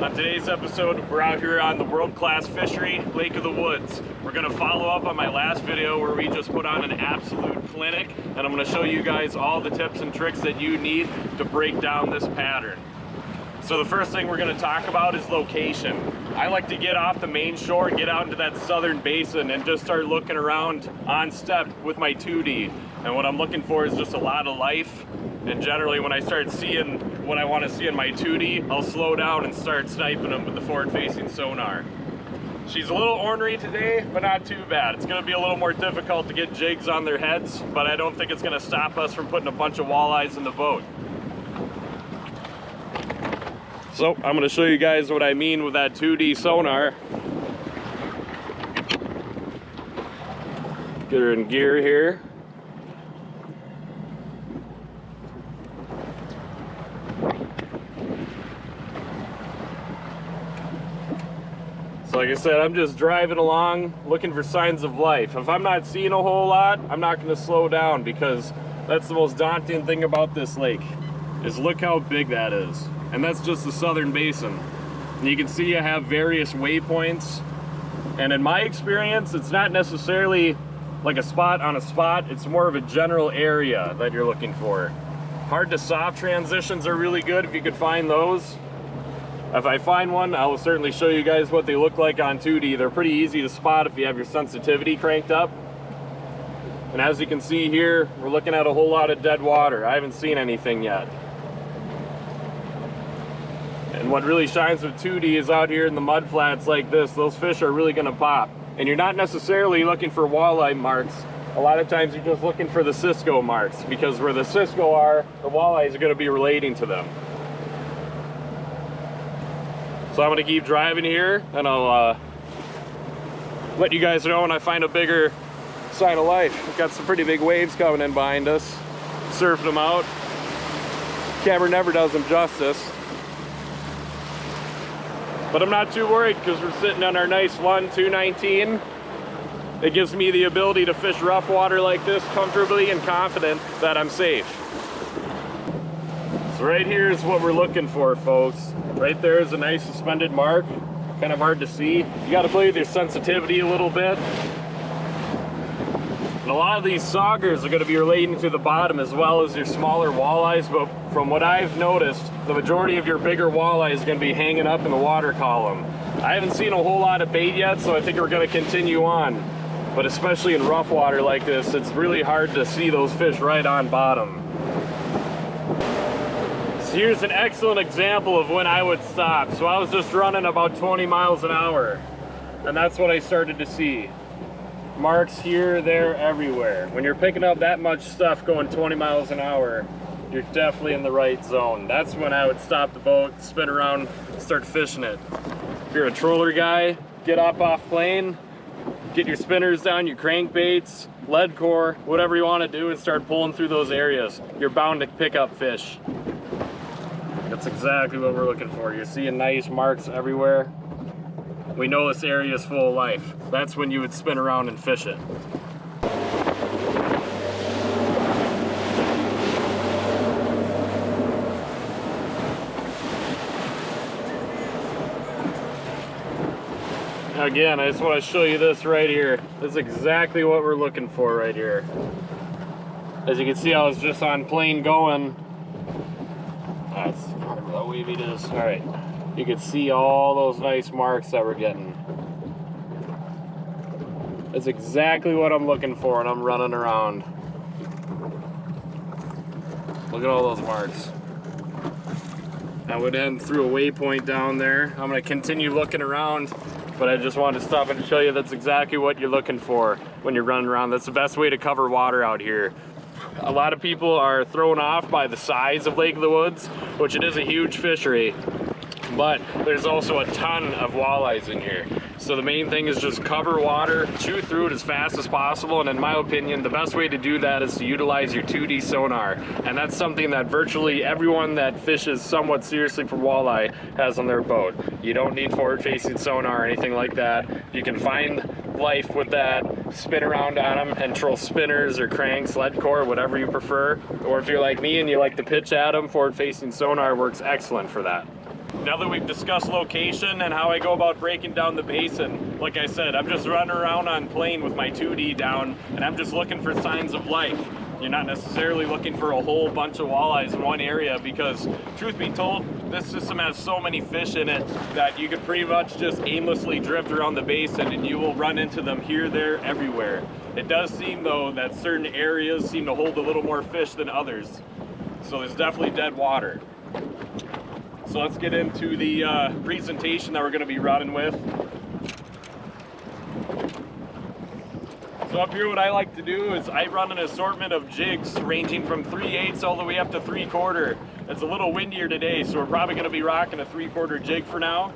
On today's episode, we're out here on the world-class fishery, Lake of the Woods. We're gonna follow up on my last video where we just put on an absolute clinic, and I'm gonna show you guys all the tips and tricks that you need to break down this pattern. So the first thing we're gonna talk about is location. I like to get off the main shore and get out into that southern basin and just start looking around on step with my 2D. And what I'm looking for is just a lot of life. And generally when I start seeing what I want to see in my 2D, I'll slow down and start sniping them with the forward-facing sonar. She's a little ornery today, but not too bad. It's going to be a little more difficult to get jigs on their heads, but I don't think it's going to stop us from putting a bunch of walleyes in the boat. So I'm going to show you guys what I mean with that 2D sonar. Get her in gear here. So like I said, I'm just driving along looking for signs of life. If I'm not seeing a whole lot, I'm not going to slow down, because that's the most daunting thing about this lake, is look how big that is. And that's just the southern basin. And you can see I have various waypoints, and in my experience, it's not necessarily like a spot on a spot, it's more of a general area that you're looking for. Hard to soft transitions are really good if you could find those. If I find one, I will certainly show you guys what they look like on 2D. They're pretty easy to spot if you have your sensitivity cranked up. And as you can see here, we're looking at a whole lot of dead water. I haven't seen anything yet. And what really shines with 2D is out here in the mud flats like this, those fish are really gonna pop. And you're not necessarily looking for walleye marks. A lot of times you're just looking for the Cisco marks, because where the Cisco are, the walleyes are gonna be relating to them. So I'm gonna keep driving here, and I'll let you guys know when I find a bigger sign of life. We've got some pretty big waves coming in behind us. Surfing them out. Camera never does them justice. But I'm not too worried, because we're sitting on our nice Lund 219. It gives me the ability to fish rough water like this comfortably and confident that I'm safe. So right here is what we're looking for, folks. Right there is a nice suspended mark. Kind of hard to see. You got to play with your sensitivity a little bit. And a lot of these saugers are going to be relating to the bottom as well as your smaller walleyes, but from what I've noticed, the majority of your bigger walleye is going to be hanging up in the water column. I haven't seen a whole lot of bait yet, so I think we're going to continue on. But especially in rough water like this, it's really hard to see those fish right on bottom. So here's an excellent example of when I would stop. So I was just running about 20 miles an hour, and that's what I started to see. Marks here, there, everywhere. When you're picking up that much stuff going 20 miles an hour, you're definitely in the right zone. That's when I would stop the boat, spin around, start fishing it. If you're a troller guy, get up off plane, get your spinners down, your crankbaits, lead core, whatever you want to do, and start pulling through those areas. You're bound to pick up fish. That's exactly what we're looking for. You're seeing nice marks everywhere. We know this area is full of life. That's when you would spin around and fish it. Again, I just want to show you this right here. This is exactly what we're looking for right here. As you can see, I was just on plane going. That's how wavy it is. All right. You can see all those nice marks that we're getting. That's exactly what I'm looking for when I'm running around. Look at all those marks. I went in through a waypoint down there. I'm gonna continue looking around, but I just wanted to stop and show you that's exactly what you're looking for when you're running around. That's the best way to cover water out here. A lot of people are thrown off by the size of Lake of the Woods, which it is a huge fishery. But there's also a ton of walleyes in here. So the main thing is just cover water, chew through it as fast as possible, and in my opinion, the best way to do that is to utilize your 2D sonar. And that's something that virtually everyone that fishes somewhat seriously for walleye has on their boat. You don't need forward-facing sonar or anything like that. You can find life with that, spin around on them, and troll spinners or cranks, lead core, whatever you prefer. Or if you're like me and you like to pitch at them, forward-facing sonar works excellent for that. Now that we've discussed location and how I go about breaking down the basin, like I said, I'm just running around on plane with my 2D down, and I'm just looking for signs of life. You're not necessarily looking for a whole bunch of walleyes in one area because, truth be told, this system has so many fish in it that you can pretty much just aimlessly drift around the basin and you will run into them here, there, everywhere. It does seem, though, that certain areas seem to hold a little more fish than others. So there's definitely dead water. So let's get into the presentation that we're going to be running with. So up here what I like to do is I run an assortment of jigs ranging from 3/8 all the way up to 3/4. It's a little windier today, so we're probably going to be rocking a 3/4 jig for now.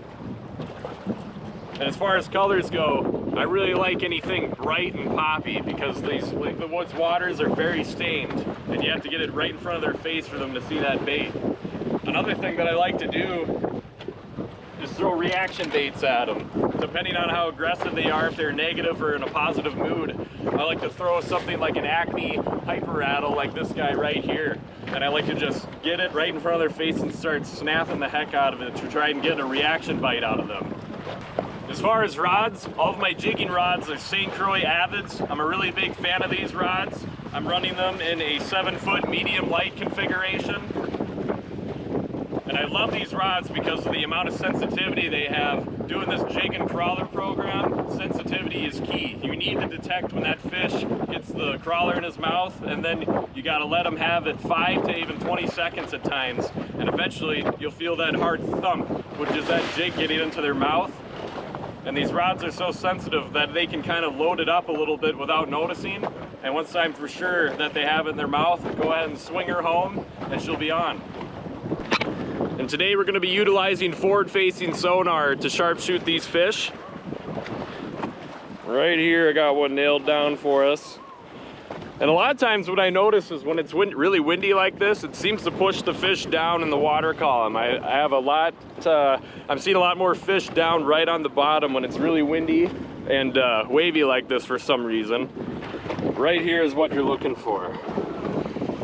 And as far as colors go, I really like anything bright and poppy because these the woods waters are very stained and you have to get it right in front of their face for them to see that bait. Another thing that I like to do is throw reaction baits at them. Depending on how aggressive they are, if they're negative or in a positive mood, I like to throw something like an Acme hyper rattle like this guy right here. And I like to just get it right in front of their face and start snapping the heck out of it to try and get a reaction bite out of them. As far as rods, all of my jigging rods are St. Croix Avids. I'm a really big fan of these rods. I'm running them in a 7-foot medium light configuration. And I love these rods because of the amount of sensitivity they have. Doing this jig and crawler program, sensitivity is key. You need to detect when that fish gets the crawler in his mouth, and then you gotta let him have it 5 to even 20 seconds at times. And eventually you'll feel that hard thump, which is that jig getting into their mouth. And these rods are so sensitive that they can kind of load it up a little bit without noticing. And once I'm for sure that they have it in their mouth, go ahead and swing her home and she'll be on. And today we're going to be utilizing forward-facing sonar to sharpshoot these fish. Right here I got one nailed down for us. And a lot of times what I notice is when it's really windy like this, it seems to push the fish down in the water column. I have a lot, I'm seeing a lot more fish down right on the bottom when it's really windy and wavy like this for some reason. Right here is what you're looking for.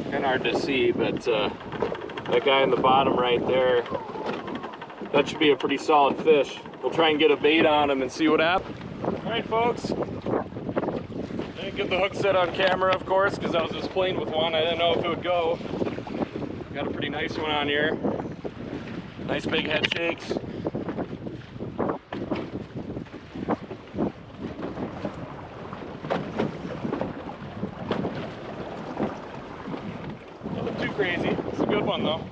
Kind of hard to see, but that guy in the bottom right there, that should be a pretty solid fish. We'll try and get a bait on him and see what happens. All right, folks. Didn't get the hook set on camera, of course, because I was just playing with one. I didn't know if it would go. Got a pretty nice one on here. Nice big head shakes. Nothing too crazy. It's a good one, though.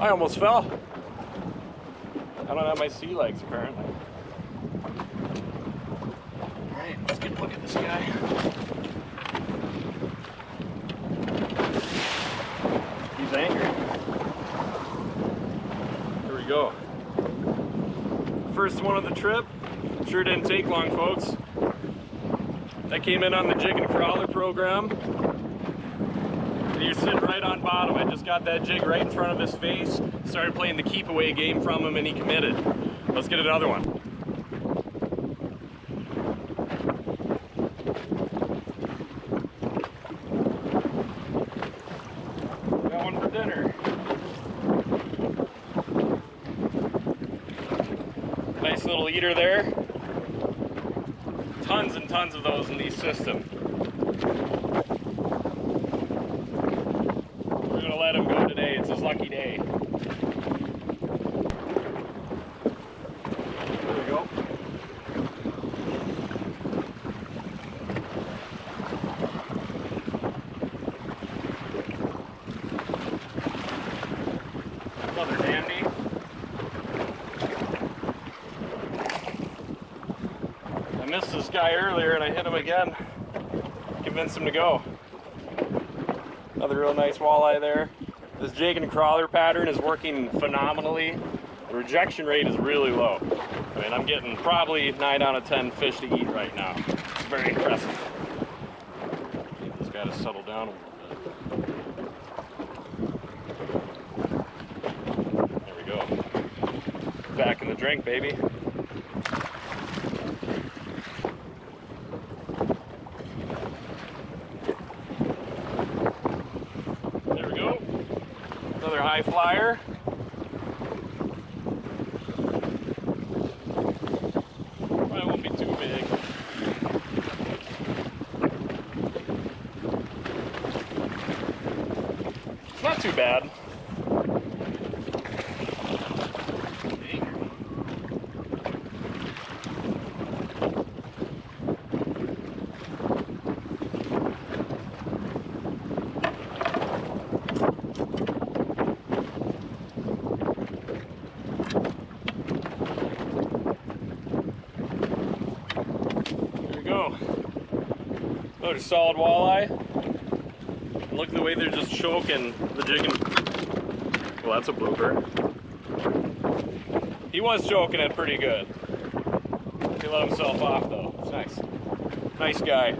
I almost fell. I don't have my sea legs apparently. Alright, let's get a look at this guy. He's angry. Here we go. First one of the trip. Sure didn't take long, folks. That came in on the jig and crawler program. You're sitting right on bottom. I just got that jig right in front of his face, started playing the keep away game from him, and he committed. Let's get another one. Got one for dinner. Nice little eater there. Tons and tons of those in these systems. Let him go today. It's his lucky day. There we go. Another dandy. I missed this guy earlier and I hit him again. Convinced him to go. Another real nice walleye there. This jig and crawler pattern is working phenomenally. The rejection rate is really low. I mean, I'm getting probably 9 out of 10 fish to eat right now. It's very impressive. Get this guy to settle down a little bit. There we go. Back in the drink, baby. Another high flyer. Probably won't be too big. Not too bad. Another solid walleye. Look at the way they're just choking the jig. Well, that's a blooper. He was choking it pretty good. He let himself off though. It's nice. Nice guy.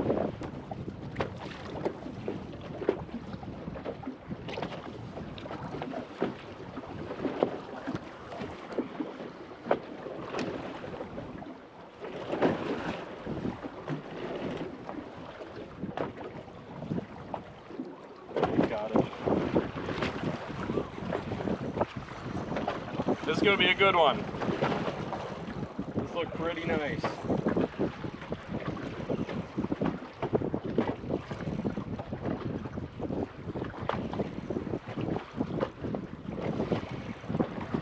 This is going to be a good one. This looks pretty nice.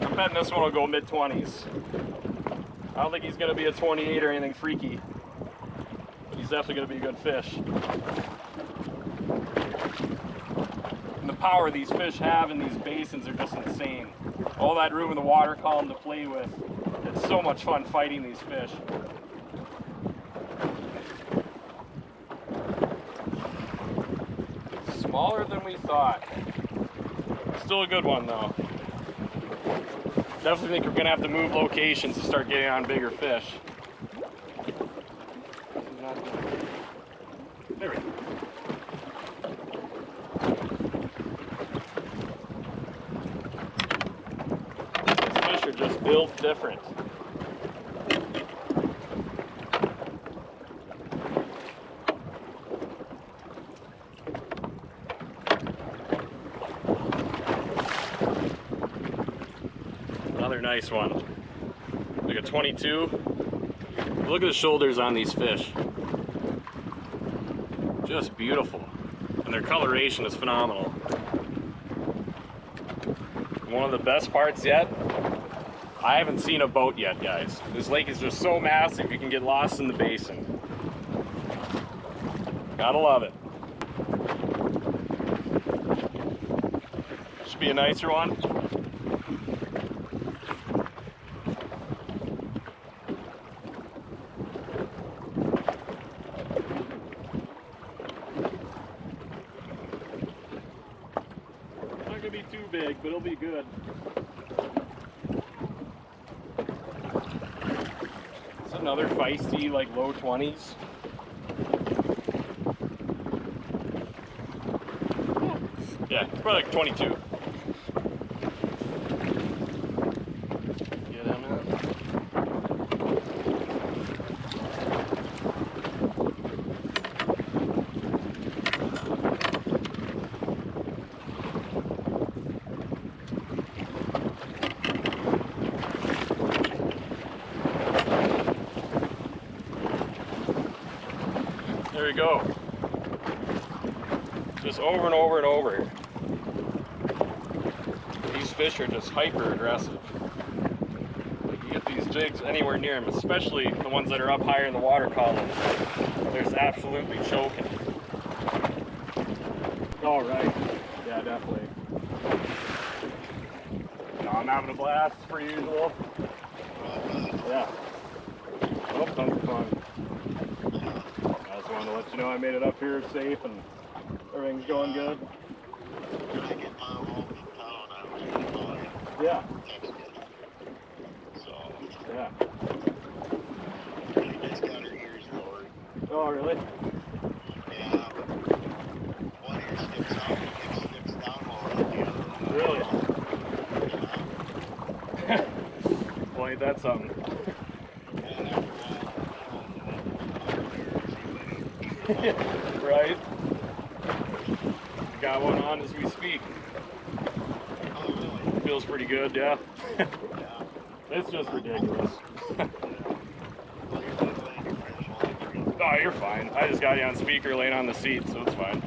I'm betting this one will go mid-20s. I don't think he's going to be a 28 or anything freaky, but he's definitely going to be a good fish. And the power these fish have in these basins are just insane. All that room in the water column to play with. It's so much fun fighting these fish. Smaller than we thought. Still a good one though. Definitely think we're gonna have to move locations to start getting on bigger fish. There we go. Just built different. Another nice one. Like a 22. Look at the shoulders on these fish. Just beautiful. And their coloration is phenomenal. One of the best parts yet, I haven't seen a boat yet, guys. This lake is just so massive you can get lost in the basin. Gotta love it. Should be a nicer one. Not gonna be too big, but it'll be good. Another feisty, like low 20s. Yeah, probably like 22. Get him in. There we go. Just over and over and over. These fish are just hyper aggressive. Like you get these jigs anywhere near them, especially the ones that are up higher in the water column. They're just absolutely choking. All right. Yeah, definitely. No, I'm having a blast per usual. Yeah. Oh, tons of fun. I just wanted to let you know I made it up here safe and everything's going good. When I get my home in town, I will call you. Yeah. Text you. So. Yeah. She just got her ears lowered. Oh, really? Yeah, but one ear sticks out and it sticks down more than the other. Really? Yeah. Well, ain't that something? Right? Got one on as we speak. Oh, feels pretty good, yeah. Yeah. It's just ridiculous. Well, you're not letting your friends while I drink. Oh, you're fine. I just got you on speaker laying on the seat, so it's fine.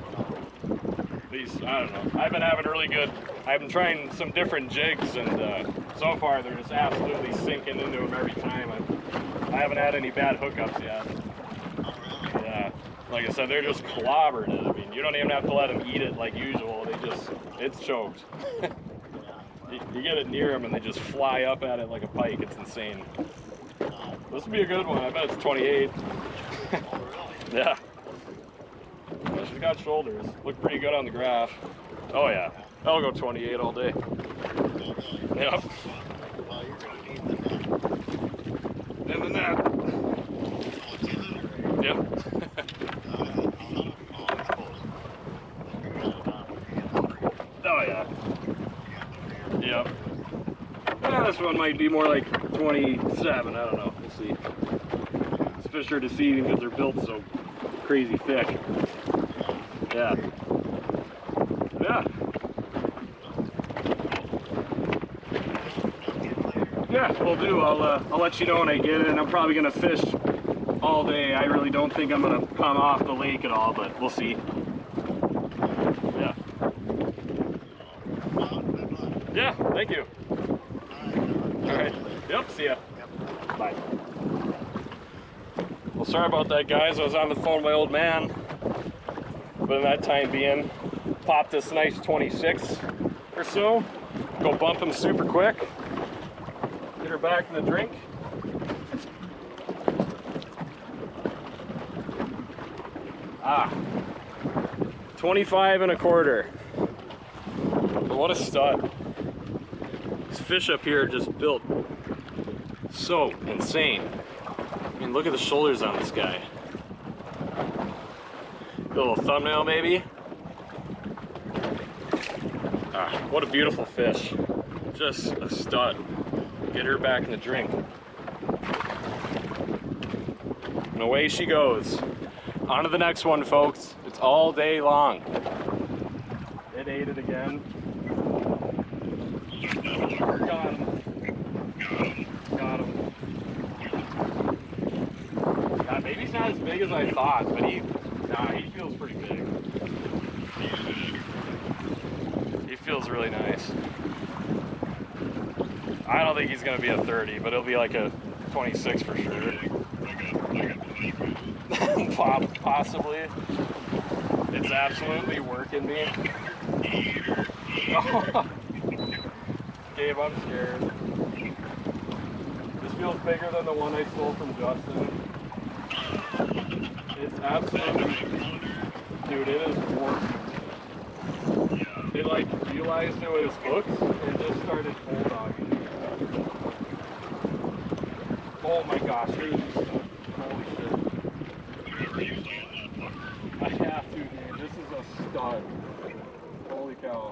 These, I don't know. I've been having really good, I've been trying some different jigs, and so far they're just absolutely sinking into them every time. I haven't had any bad hookups yet. Oh, really? Yeah. Like I said, they're just clobbered it. I mean, you don't even have to let them eat it like usual. They just, it's choked. You get it near them and they just fly up at it like a pike. It's insane. This would be a good one. I bet it's 28. Oh, really? Yeah. Yeah, she's got shoulders. Look pretty good on the graph. Oh yeah. I'll go 28 all day. Yep. Well, you're going to need the net. And the net. Oh, it's in it already. Yep. Oh yeah. Yep. Yeah, this one might be more like 27. I don't know. We'll see. These fish are deceiving because they're built so crazy thick. Yeah. Yeah. Yeah, we'll do. I'll let you know when I get it, and I'm probably gonna fish all day. I really don't think I'm gonna come off the lake at all, but we'll see. Yeah. Yeah, thank you. All right. Yep, see ya. Bye. Well, sorry about that, guys. I was on the phone with my old man. But in that time being, pop this nice 26 or so. Go bump him super quick. Get her back in the drink. Ah. 25 and a quarter. But what a stud. These fish up here are just built so insane. I mean, look at the shoulders on this guy. A little thumbnail, maybe. Ah, what a beautiful fish. Just a stud. Get her back in the drink. And away she goes. On to the next one, folks. It's all day long. It ate it again. Got him. Got him. God, maybe he's not as big as I thought, but he feels pretty big. He feels really nice. I don't think he's gonna be a 30, but he'll be like a 26 for sure. Possibly. It's absolutely working me. Gabe, I'm scared. This feels bigger than the one I stole from Justin. It's absolutely, dude, it is working. It like realized it was hooked and just started bulldogging me. Oh my gosh, here's this stuff. Holy shit. I have to, dude. This is a stud. Holy cow.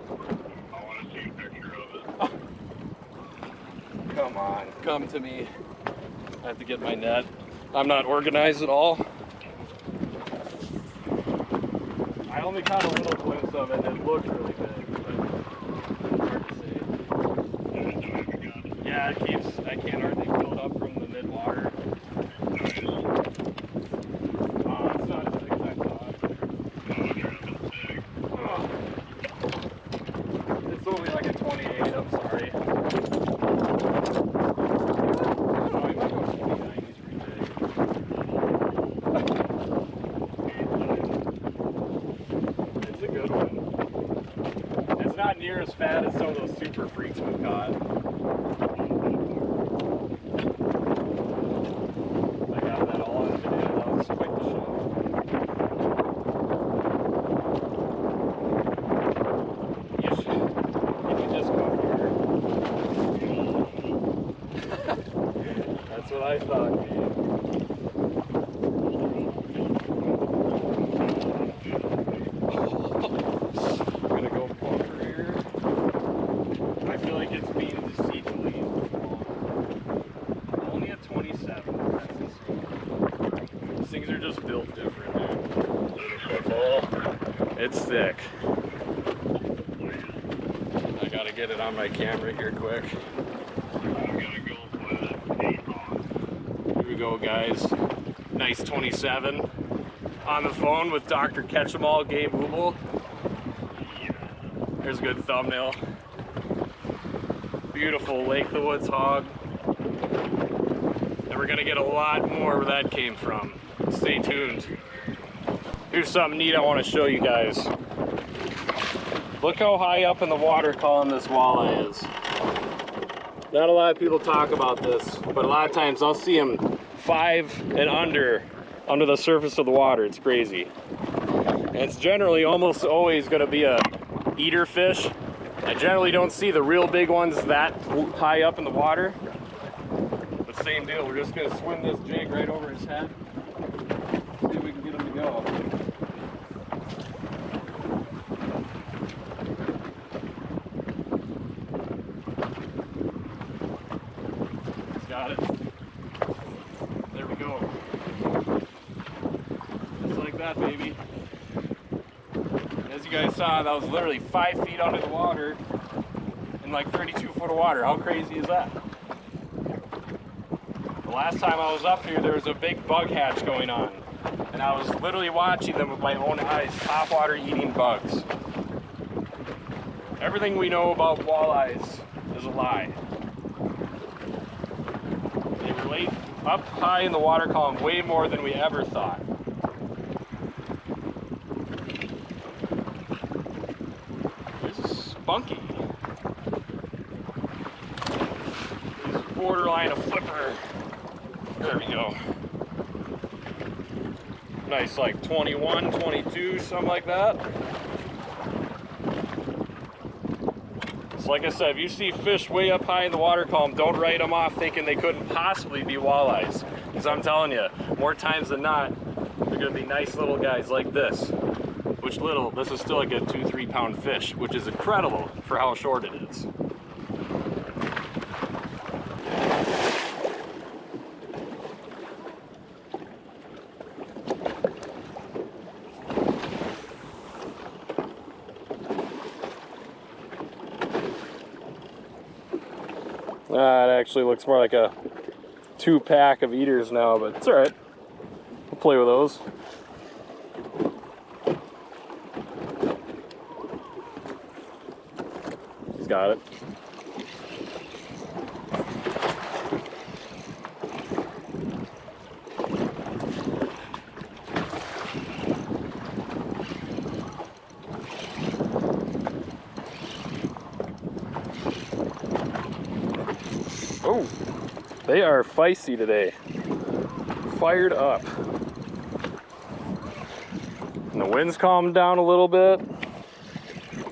I want to see a picture of it. Come on, come to me. I have to get my net. I'm not organized at all. I only caught a little glimpse of it and it looked really big, but it's hard to say. Yeah, it keeps, I can't hardly fill it up from the mid-water. Oh, it's not as big as I thought. Oh. It's only like a 28, I'm sorry. Oh, I might go 29, he's pretty big. It's a good one. It's not near as fat as some of those super freaks we've caught. I got that all in the video. That was quite the show. You should. Can you just come here? That's what I thought, man. I'm gonna go bunker here. I feel like it's being deceitfully long. Only a 27. That's insane. These things are just built different, dude. It's thick. I got Gotta get it on my camera here quick. I'm gonna go with 8 long. Here we go, guys. Nice 27. On the phone with Dr. Catch-em-all Gabe Hubel. There's a good thumbnail. Beautiful Lake of the Woods hog. And we're gonna get a lot more where that came from. Stay tuned. Here's something neat I want to show you guys. Look how high up in the water column this walleye is. Not a lot of people talk about this, but a lot of times I'll see them 5 and under the surface of the water. It's crazy. And it's generally almost always going to be a eater fish. I generally don't see the real big ones that high up in the water. But same deal, we're just going to swim this jig right over his head. See if we can get him to go. Got it. There we go. Just like that, baby. As you guys saw, that was literally 5 feet under the water in like 32 foot of water. How crazy is that? The last time I was up here, there was a big bug hatch going on. And I was literally watching them with my own eyes, topwater eating bugs. Everything we know about walleyes is a lie. They relate up high in the water column way more than we ever thought. There's a spunky. He's borderline a flipper. There we go. Nice, like 21, 22, something like that. So like I said, if you see fish way up high in the water column, don't write them off thinking they couldn't possibly be walleyes. Because I'm telling you, more times than not, they're going to be nice little guys like this. Which this is still like a 2-3 pound fish, which is incredible for how short it is. It actually looks more like a 2-pack of eaters now, but it's alright. We'll play with those. He's got it. Oh, they are feisty today. Fired up. And the wind's calmed down a little bit.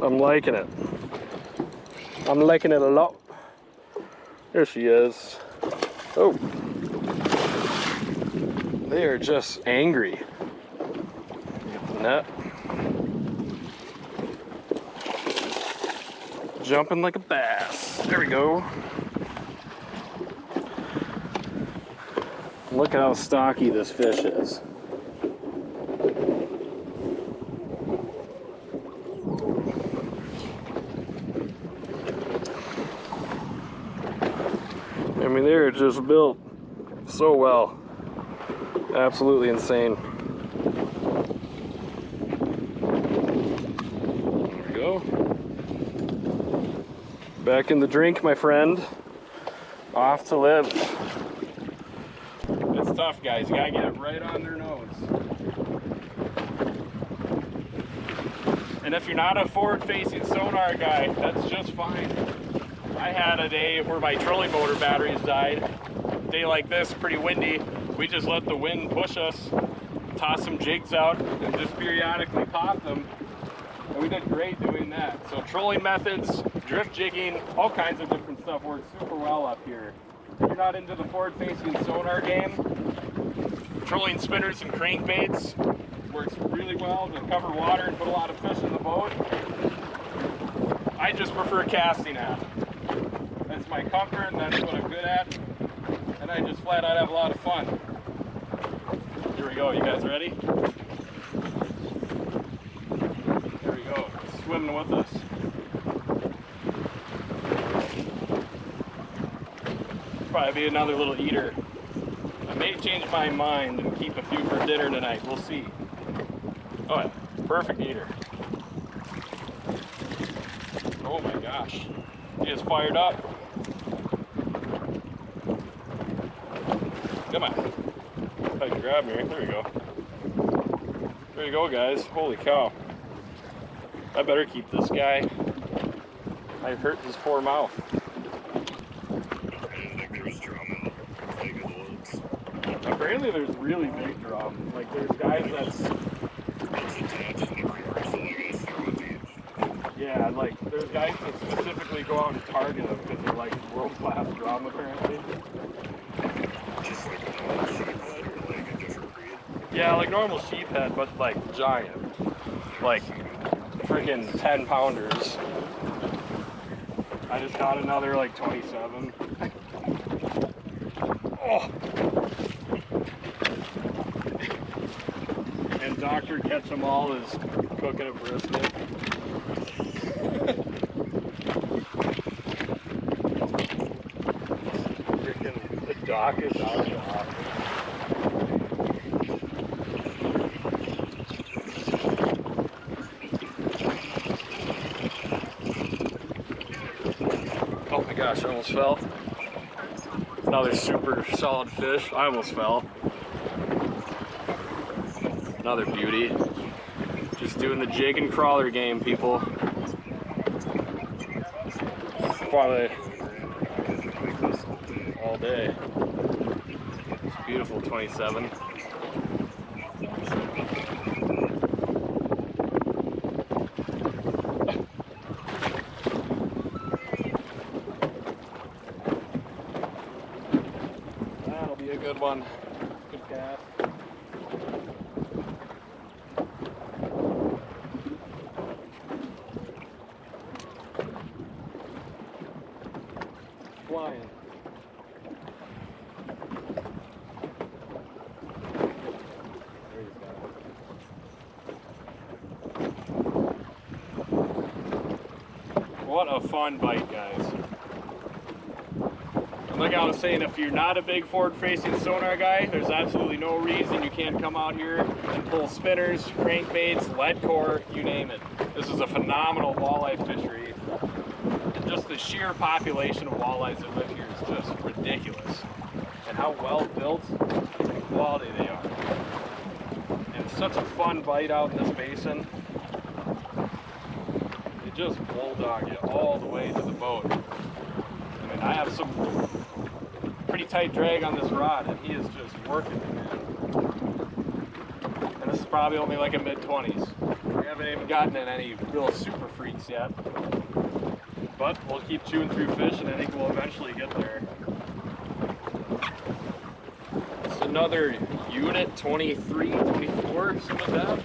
I'm liking it. I'm liking it a lot. There she is. Oh. They are just angry. Get the net. Jumping like a bass. There we go. Look how stocky this fish is. I mean, they're just built so well. Absolutely insane. There we go. Back in the drink, my friend. Off to live. It's tough, guys. You gotta get it right on their nose. And if you're not a forward-facing sonar guy, that's just fine. I had a day where my trolling motor batteries died. A day like this, pretty windy. We just let the wind push us, toss some jigs out, and just periodically pop them. And we did great doing that. So trolling methods, drift jigging, all kinds of different stuff works super well up here. If you're not into the forward-facing sonar game, trolling spinners and crankbaits works really well to cover water and put a lot of fish in the boat. I just prefer casting at. That's my comfort, and that's what I'm good at. And I just flat out have a lot of fun. Here we go, you guys ready? Here we go, swimming with us. probably be another little eater. I may change my mind and keep a few for dinner tonight. We'll see. Oh, yeah. Perfect eater. Oh my gosh. He is fired up. Come on. If I can grab him here. There we go. There you go, guys. Holy cow. I better keep this guy. I hurt his poor mouth. Apparently there's really big drum. Like there's guys that's... Yeah, like there's guys that specifically go out and target them because they're like world-class drum apparently. Just like a normal sheephead or like a different breed? Yeah, like normal sheephead, but like giant. Like freaking 10 pounders. I just got another like 27. Oh! And Dr. Catch 'em All is cooking a brisket. Freaking the dock is out of the office. Oh my gosh, I almost fell. Another super solid fish. I almost fell. Another beauty. Just doing the jig and crawler game, people. Probably all day. It's beautiful 27. That'll be a good one. Good cast. Flying. There he's got it. What a fun bite, guys. And like I was saying, if you're not a big forward-facing sonar guy, there's absolutely no reason you can't come out here and pull spinners, crankbaits, lead core, you name it. This is a phenomenal walleye fishery. Just the sheer population of walleyes that live here is just ridiculous. And how well built and quality they are. And it's such a fun bite out in this basin. They just bulldog you all the way to the boat. I mean, I have some pretty tight drag on this rod and he is just working it, man. And this is probably only like a mid-20s. We haven't even gotten in any real super freaks yet. But we'll keep chewing through fish and I think we'll eventually get there. It's another unit 23, 24, something like that.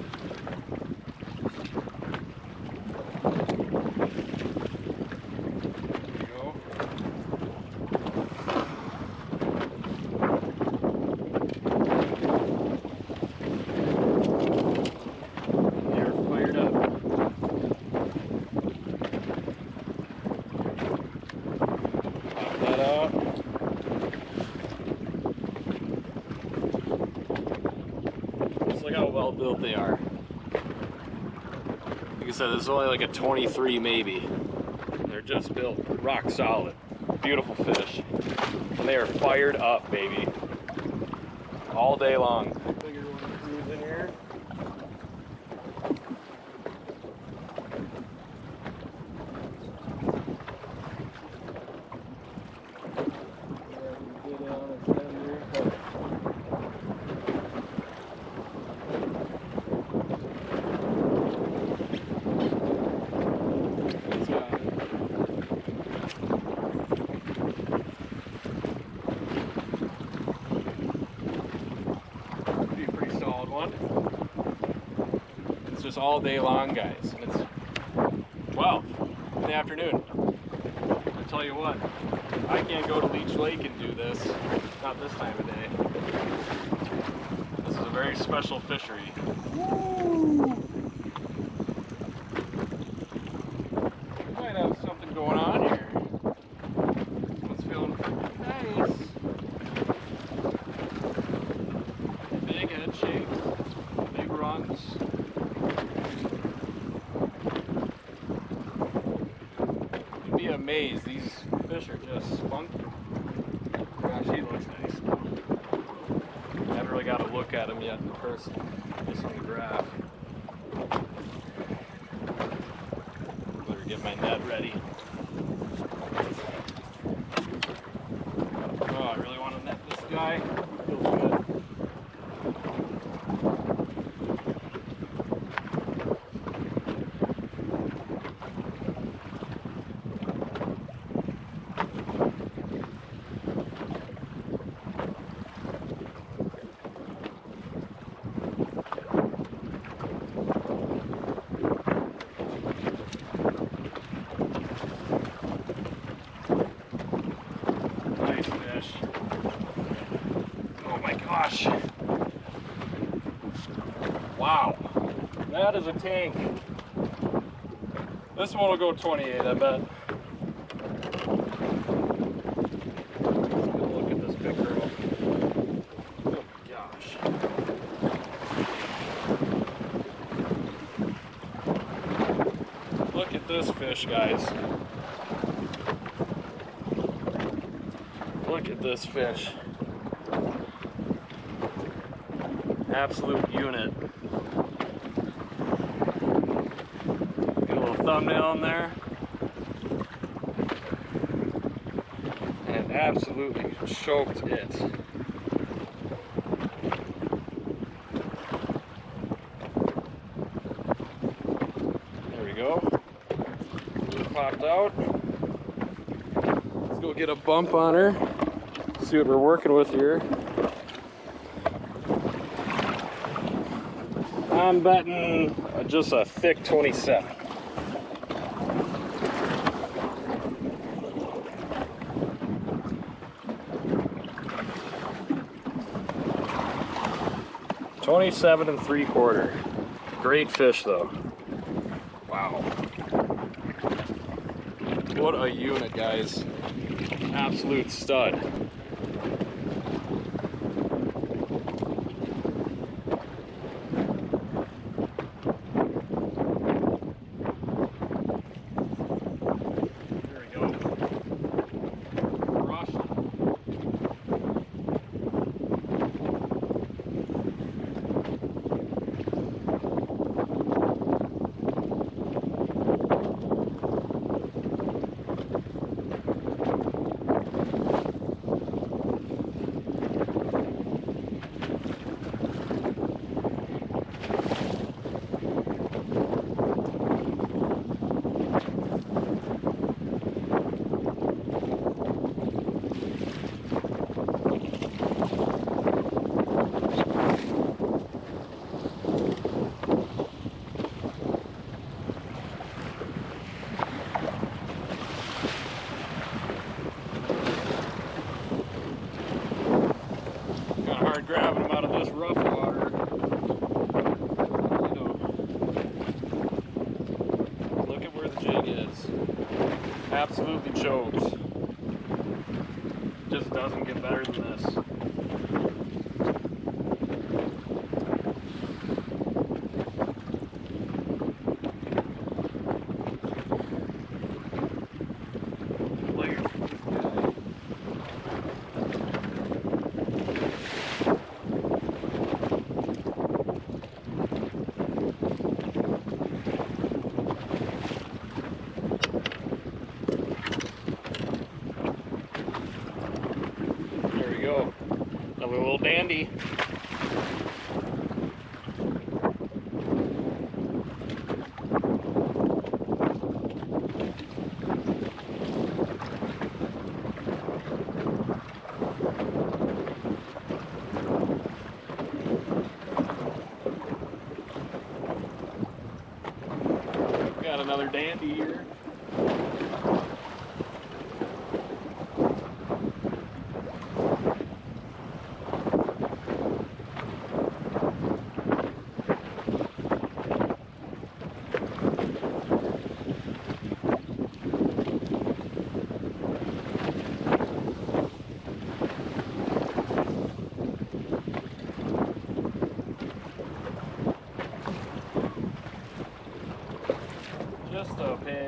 There you go. They're fired up. Look how well built they are. Like I said, this is only like a 23 maybe. They're just built rock solid. Beautiful fish. And they are fired up, baby. All day long. Bigger one cruising here. It's just all day long, guys. And it's 12 in the afternoon. I tell you what, I can't go to Leech Lake and do this. Not this time of day. This is a very special fishery. Woo! We might have something going on here. It's feeling pretty nice. these fish are just spunky. Gosh, he looks nice. I haven't really got to look at him yet in person, just on the graph. Better get my net ready. Oh, I really want to net this guy. Feels good. Nice fish. Oh my gosh. Wow. That is a tank. This one will go 28, I bet. Look at this big girl. Oh my gosh. Look at this fish, guys. Look at this fish. Absolute unit. Get a little thumbnail in there. And absolutely choked it. There we go. Popped out. Let's go get a bump on her. See what we're working with here. I'm betting just a thick 27. $27 3/4. Great fish though. Wow. What a unit, guys. Absolute stud. Grabbing them out of this rough water. Look at where the jig is. Absolutely choked. Just doesn't get better than this. Go. Another little dandy. Got another dandy here. Just a pig.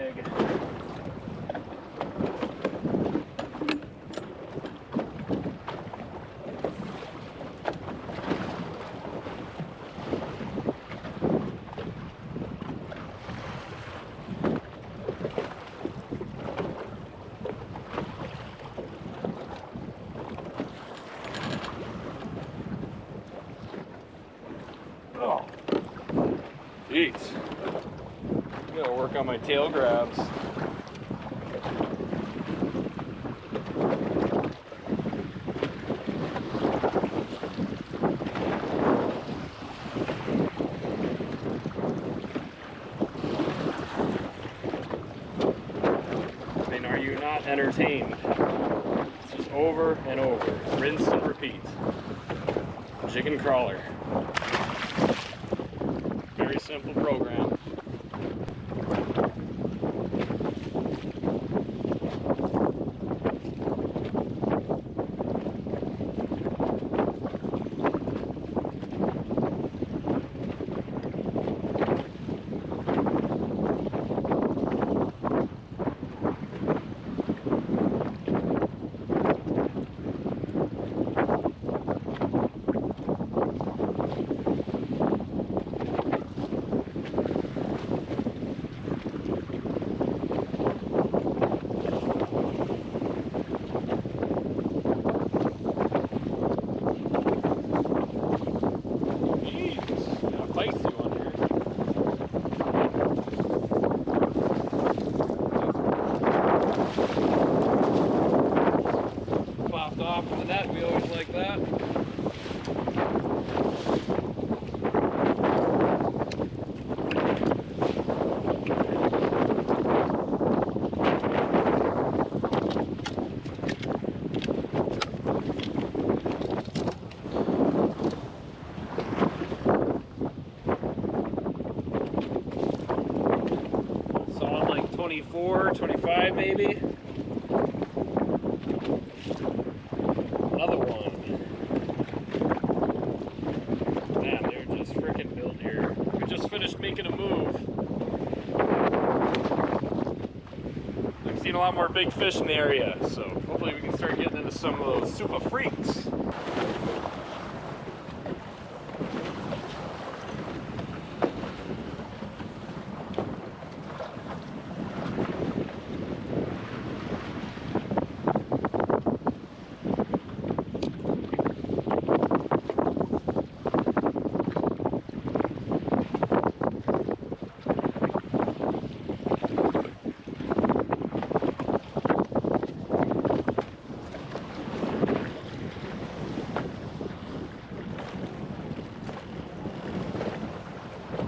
Jeez. Gotta work on my tail grabs. And are you not entertained? It's just over and over. Rinse and repeat. Jig and crawler. Very simple program. Off into that, we always like that. Solid like 24, 25 maybe. Another one. Man, they're just freaking built here. We just finished making a move. I've seen a lot more big fish in the area, so hopefully we can start getting into some of those super freaks.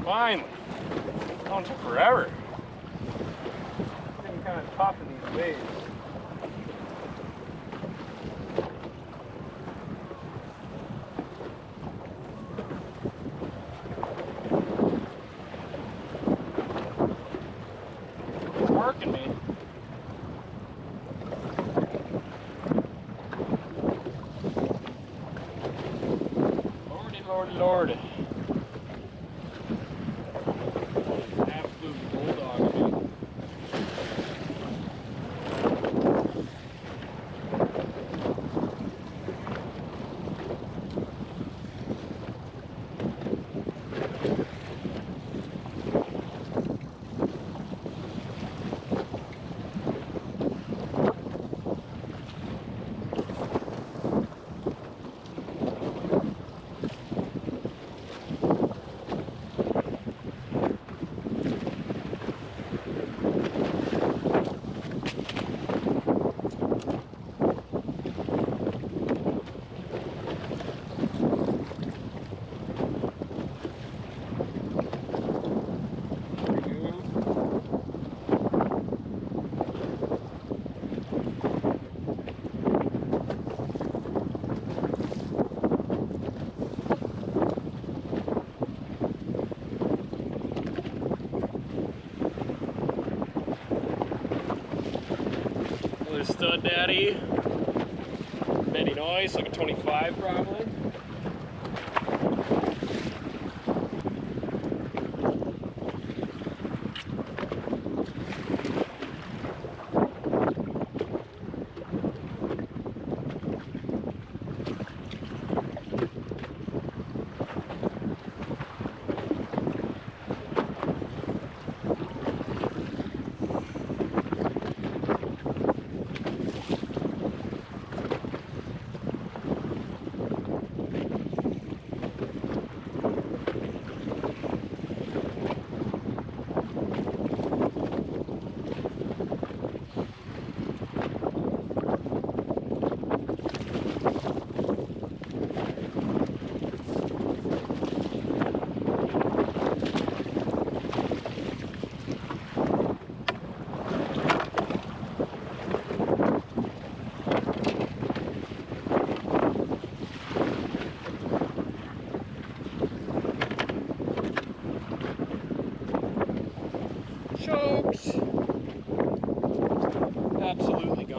Finally. Oh, it took forever. Getting kind of tough in these waves. It's working me. Lordy, lordy, lordy. Stud daddy, Benny noise, like a 25 probably.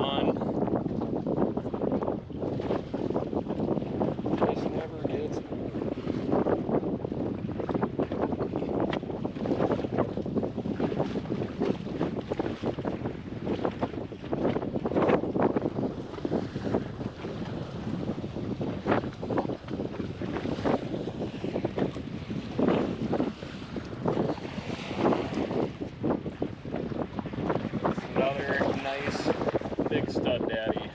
fun. Just never gets old. Another nice big stud daddy.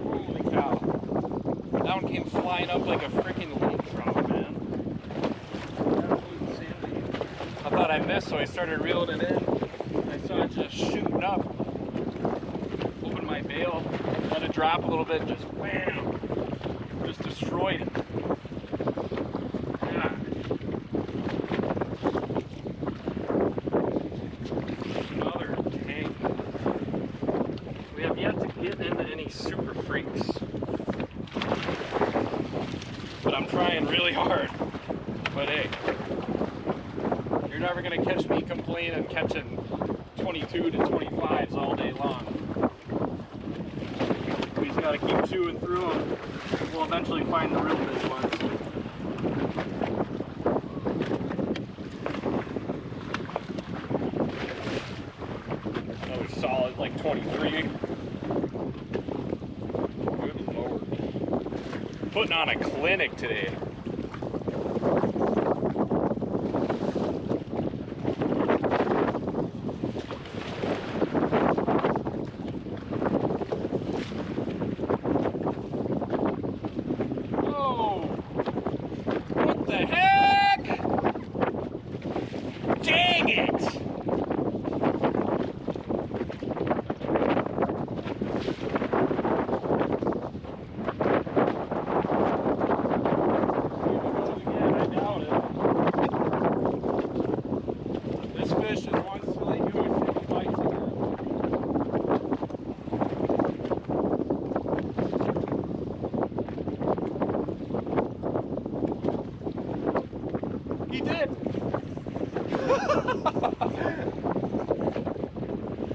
Holy cow. That one came flying up like a freaking lake trout, man. Absolute insanity. I thought I missed, so I started reeling it in. I saw it just shooting up. Opened my bail, let it drop a little bit, and just wham! Just destroyed it. Get into any super freaks, but I'm trying really hard. But hey, you're never gonna catch me complaining catching 22 to 25s all day long. We just gotta keep chewing through them. We'll eventually find the real big ones. Another solid like 23. Putting on a clinic today. Whoa! What the heck? Dang it! He did!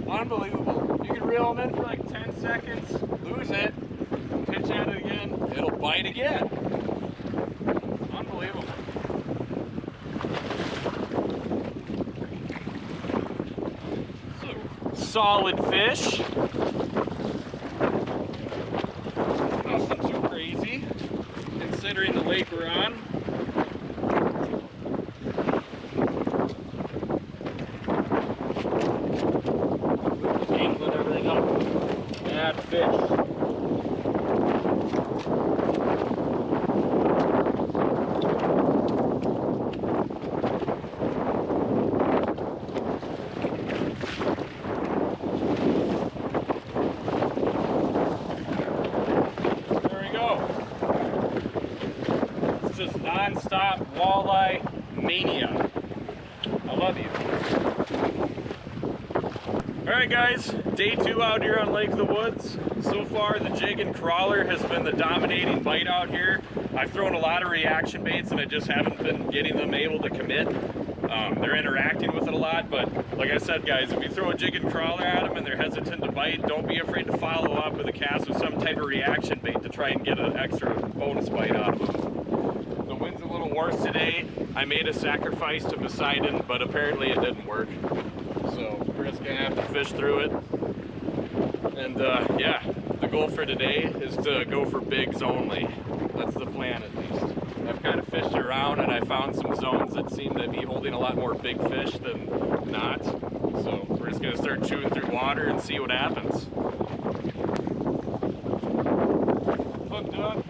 Unbelievable. You can reel them in for like 10 seconds, lose it, pitch at it again, it'll bite again. Unbelievable. So, solid fish. Nothing too crazy, considering the lake we're on. Bad fish. There we go. It's just non-stop walleye mania. I love you. Alright guys, day 2 out here on Lake of the Woods. So far the jig and crawler has been the dominating bite out here. I've thrown a lot of reaction baits and I just haven't been getting them able to commit. They're interacting with it a lot, but like I said guys, if you throw a jig and crawler at them and they're hesitant to bite, don't be afraid to follow up with a cast with some type of reaction bait to try and get an extra bonus bite out of them. The wind's a little worse today. I made a sacrifice to Poseidon, but apparently it didn't work. So we're just gonna have to fish through it. And yeah, the goal for today is to go for bigs only. That's the plan at least. I've kind of fished around and I found some zones that seem to be holding a lot more big fish than not. So we're just gonna start chewing through water and see what happens. Hooked up.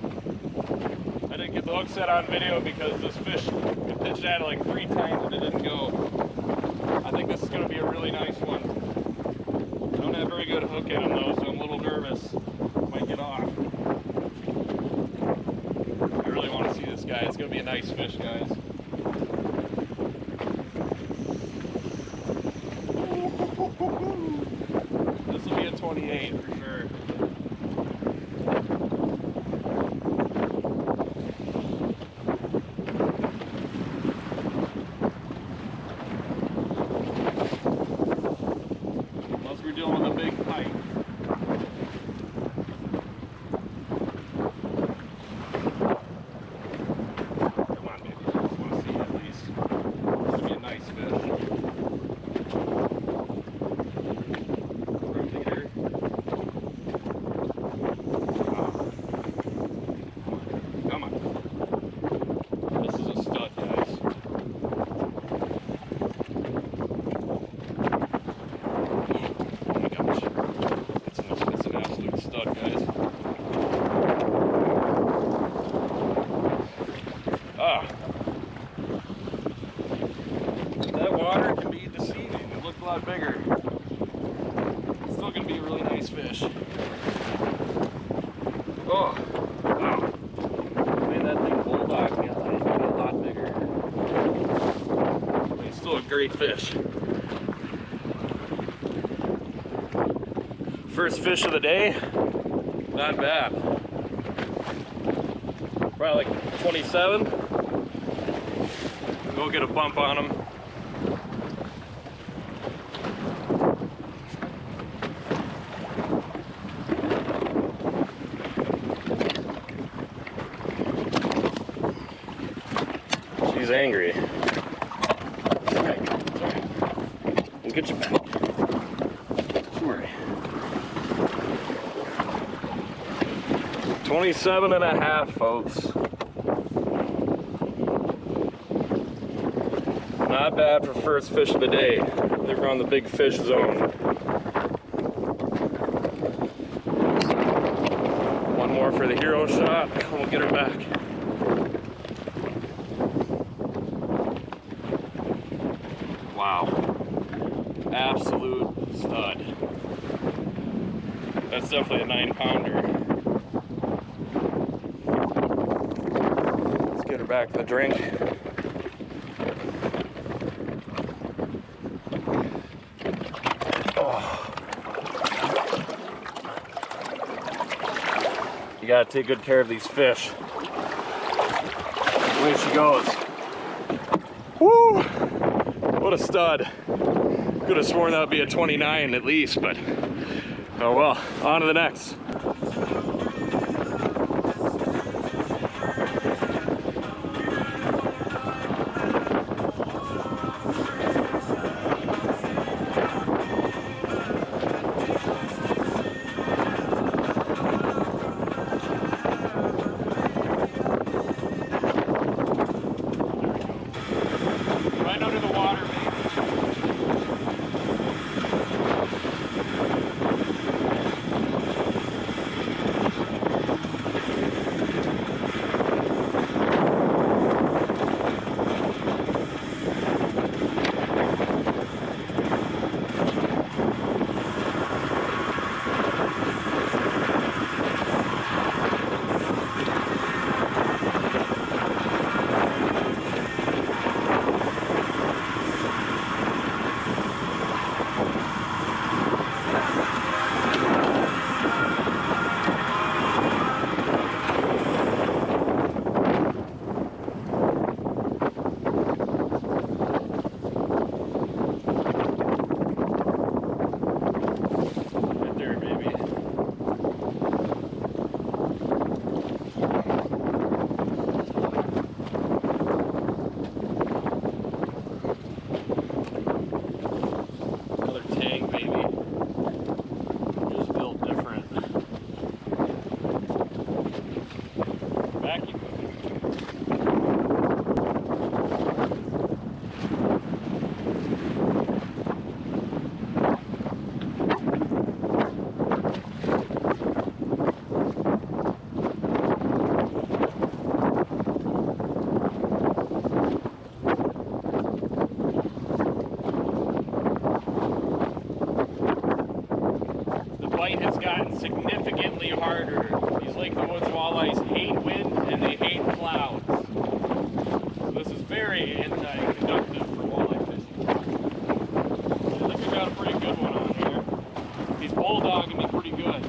I didn't get the hook set on video because this fish pitched at it like 3 times and it didn't go. I think this is going to be a really nice one. I don't have very good hook in them though, so I'm a little nervous. Might get off. I really want to see this guy. It's going to be a nice fish, guys. This will be a 28 for sure. lot bigger. Still gonna be a really nice fish. Oh, wow. Man, that thing bulldogged me. I thought he was gonna be a lot bigger. But he's still a great fish. First fish of the day, not bad. Probably like 27. Go get a bump on him. She's angry. It's all right. It's all right. We'll get you back. Don't worry. 27 and a half, folks. Not bad for first fish of the day. They were on the big fish zone. One more for the hero shot, and we'll get her back. Wow. Absolute stud. That's definitely a 9-pounder. Let's get her back to the drink. You gotta take good care of these fish. Away she goes. Woo! What a stud. Could have sworn that would be a 29 at least, but oh well. On to the next. Has gotten significantly harder. These Lake of the Woods walleyes hate wind and they hate clouds. So this is very anti-conductive for walleye fishing. I think we got a pretty good one on here. He's bulldogging me pretty good.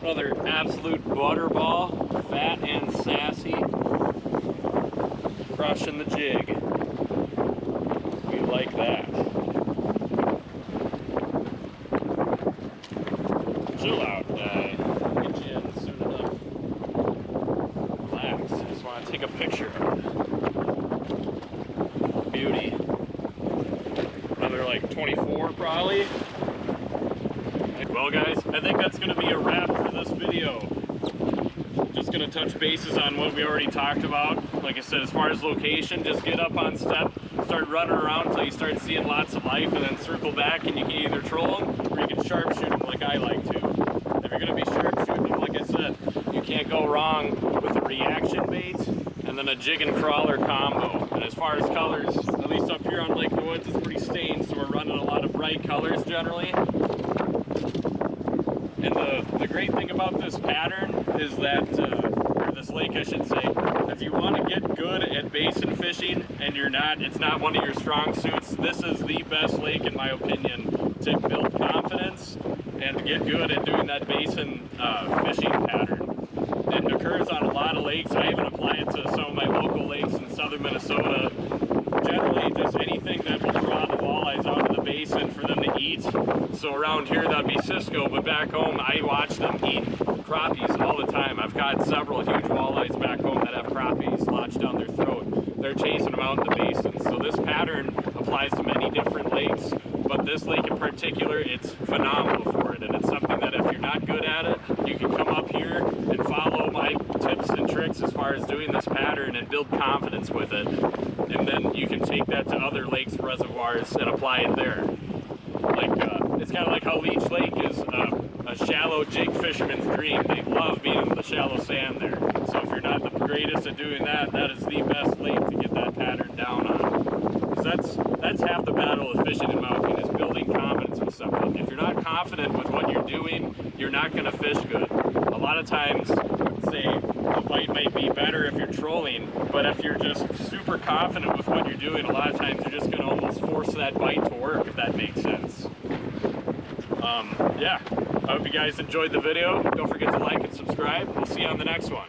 Another absolute butterball, fat and sassy, crushing the jig. We like that. Chill out, guy. Get you in soon enough. Relax. I just want to take a picture of it. Beauty. Another like 24 probably. Well guys, I think that's going to be a wrap for this video. Just going to touch bases on what we already talked about. Like I said, as far as location, just get up on step, start running around until you start seeing lots of life, and then circle back and you can either troll them or you can sharpshoot them like I like to. If you're going to be sharpshooting them, like I said, you can't go wrong with a reaction bait and then a jig and crawler combo. And as far as colors, at least up here on Lake of the Woods, it's pretty stained, so we're running a lot of bright colors generally. And the great thing about this pattern is that, or this lake I should say, if you want to get good at basin fishing and it's not one of your strong suits, this is the best lake in my opinion to build confidence and to get good at doing that basin fishing pattern. It occurs on a lot of lakes. I even apply it to some of my local lakes in southern Minnesota. Generally just anything that will draw the walleyes out of the basin for them to eat. So around here that'd be Cisco, but back home I watch them eat crappies all the time. I've got several huge walleyes back home that have crappies lodged down their throat. They're chasing them out in the basin. So this pattern applies to many different lakes, but this lake in particular, it's phenomenal for it. And it's something that if you're not good at it, you can come up here and follow my tips and tricks as far as doing this pattern and build confidence with it. And then you can take that to other lakes, reservoirs, and apply it there. Like, it's kind of like how Leech Lake is a shallow jig fisherman's dream. They love being in the shallow sand there. So if you're not the greatest at doing that, that is the best lake to get that pattern down on. Because that's half the battle of fishing, in my opinion, is building confidence with something. If you're not confident with what you're doing, you're not going to fish good. A lot of times, say, a bite might be better if you're trolling, but if you're just super confident with what you're doing, a lot of times you're just going to almost force that bite to work, if that makes sense. Yeah, I hope you guys enjoyed the video. Don't forget to like and subscribe. We'll see you on the next one.